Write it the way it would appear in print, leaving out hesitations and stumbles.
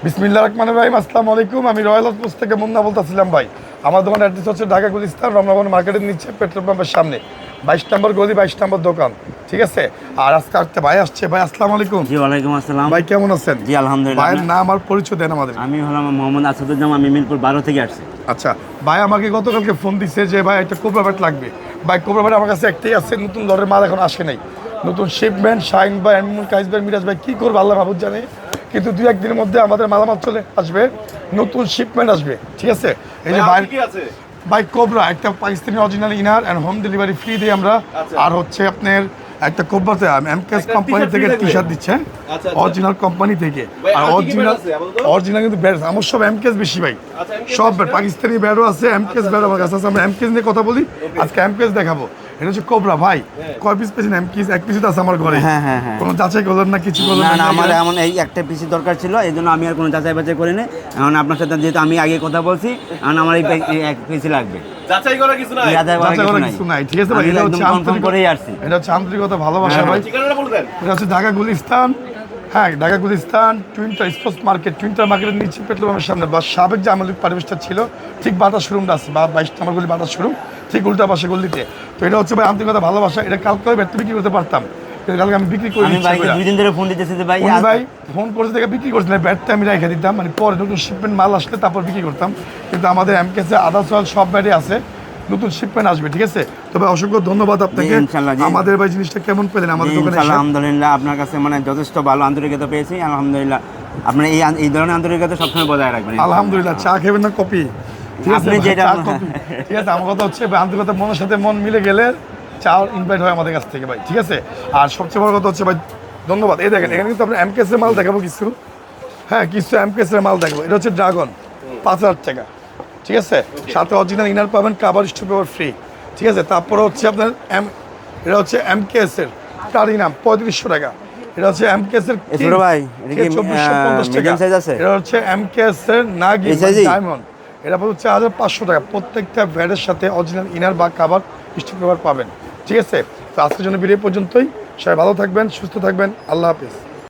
বিসমিল্লাহির রহমানির রহিম। আসসালামু আলাইকুম। আমি রয়্যাল হাউস থেকে মুন্না বলতেছিলাম ভাই। আমার দোকান অ্যাড্রেস হচ্ছে ঢাকা গুলিস্তান রমনাগর মার্কেটের নিচে পেট্রোল পাম্পের সামনে 22 নম্বর গলি 22 নম্বর দোকান, ঠিক আছে। আর আজকে একটা ভাই আসছে। ভাই আসসালামু আলাইকুম। জি ওয়ালাইকুম আসসালাম। ভাই কেমন আছেন? জি আলহামদুলিল্লাহ। ভাইয়ের নাম আর পরিচয় দেন আমাদের। আমি হলাম মোহাম্মদ আসাদুজ্জামান, আমি মিরপুর 12 থেকে আসছি। আচ্ছা ভাই, আমাকে গতকালকে ফোন দিচ্ছে যে ভাই একটা কোবরা ব্যাট লাগবে। ভাই কোবরা ব্যাট আমার কাছে একটাই আছে, নতুন লটের মাল এখন আসে নাই। নতুন শিপমেন্ট শাইন ভাই, এমন কাইস ভাই, মিরাজ ভাই কী করবো আল্লাহ মাহবুব জানে, কিন্তু 2-1 দিনের মধ্যে আমাদের মালামাল চলে আসবে, নতুন শিপমেন্ট আসবে, ঠিক আছে। এই যে ভাই ভাই কোবরা একটা Pakistani original inner and home delivery free দিই আমরা। আর হচ্ছে আপনার একটা কোবরাতে এমকেএস কোম্পানি থেকে টি শার্ট দিচ্ছে, অরিজিনাল কোম্পানি থেকে। আর অরিজিনাল কিন্তু ব্যাট আমার সব এমকেএস বেশি ভাই, সব ব্যাট পাকিস্তানি ব্যাটও আছে, এমকেএস ব্যাট আমার কাছে আছে। আমরা এমকেএস নিয়ে কথা বলি, আজকে এমকেএস দেখাবো। এটা হচ্ছে কোবরা ভাই। কয় পিস পেয়েছেন এমকেএস? এক পিস আছে আমার ঘরে। হ্যাঁ হ্যাঁ হ্যাঁ। কোনো যাচাই করলেন না, কিছু করলেন না না? না, আমার এমন এই একটা পিসি দরকার ছিল, এই জন্য আমি আর কোনো যাচাই বাছাই করিনি। এখন আপনার সাথে যেহেতু আমি আগে কথা বলছি, এখন আমার এই এক পিসি লাগবে। যাচাই করার কিছু নাই, যাচাই করার কিছু নাই, ঠিক আছে ভাই। এটা হচ্ছে কনফার্ম করেই আসছি। এটা হচ্ছে আন্তরিকতা, ভালোবাসা ভাই। ঠিকানাটা বলে দেন। এটা হচ্ছে ঢাকা গুলিস্তান। হ্যাঁ, ঢাকা গুলিস্তান টুইন্টার স্পোর্টস মার্কেট, টুইন্টার মার্কেটের নিচে পেট্রোল পাম্পের সামনে বা সাবেক যে আমলিক পরিবেশটা ছিল, ঠিক বাটার শোরুমটা আছে বা 22 নম্বর গলি বাটার শোরুম, ঠিক উল্টা পাশে গলিতে। তো এটা হচ্ছে ভাই আন্তরিকতা, ভালোবাসা। এটা কালকে ব্যাট বিক্রি করতে পারতাম, কিন্তু কালকে আমি বিক্রি করি। আমি ভাইকে 2 দিন ধরে ফোন দিতেছি যে ভাই ভাই ফোন করতে থেকে বিক্রি করছিল, ব্যাটটা আমি রেখে দিতাম, মানে পরে নতুন শিপমেন্ট মাল আসলে তারপর বিক্রি করতাম। কিন্তু আমাদের এমকেসে আদার্স অয়েল সব ব্যাটে আছে, নতুন শিপমেন্ট আসবে, ঠিক আছে। তবে অসংখ্য ধন্যবাদ আপনাকে। আমাদের ভাই জিনিসটা কেমন পেলেন আমাদের দোকানে? আলহামদুলিল্লাহ, আপনার কাছে মানে যথেষ্ট ভালো আন্তরিকতা পেয়েছি, আলহামদুলিল্লাহ। আপনি এই ধরনের আন্তরিকতা সবসময় বজায় রাখবেন আলহামদুলিল্লাহ। চা খাবেন না কপি? ঠিক আছে, ঠিক আছে। আমার কথা হচ্ছে আন্তরিকতা, মনের সাথে মন মিলে গেলে চা ইনভাইট হয় আমাদের কাছ থেকে ভাই, ঠিক আছে। আর সবচেয়ে বড় কথা হচ্ছে ভাই ধন্যবাদ। এই দেখেন, এখানে কিন্তু আপনার এমকেসের মাল দেখাবো কিছু। হ্যাঁ, কিছু এমকেসের মাল দেখাবো। এটা হচ্ছে ড্রাগন, 5000 টাকা, ঠিক আছে। সাথে অরিজিনাল ইনার পাবেন, কাভার স্টপ পেপার ফ্রি, ঠিক আছে। তারপরে হচ্ছে আপনার এটা হচ্ছে এমকেএসের প্লাটিনাম 3500 টাকা। এটা হচ্ছে এমকেএসের 2450 টাকা। এটা হচ্ছে এমকেএসের নাগি ডায়মন্ড, এটা হচ্ছে 4500 টাকা। প্রত্যেকটা ব্যাটের সাথে অরিজিনাল ইনার বা কাভার স্টপ পেপার পাবেন, ঠিক আছে। তো আজকের জন্য ভিডিও পর্যন্তই। সবাই ভালো থাকবেন, সুস্থ থাকবেন, আল্লাহ হাফিজ।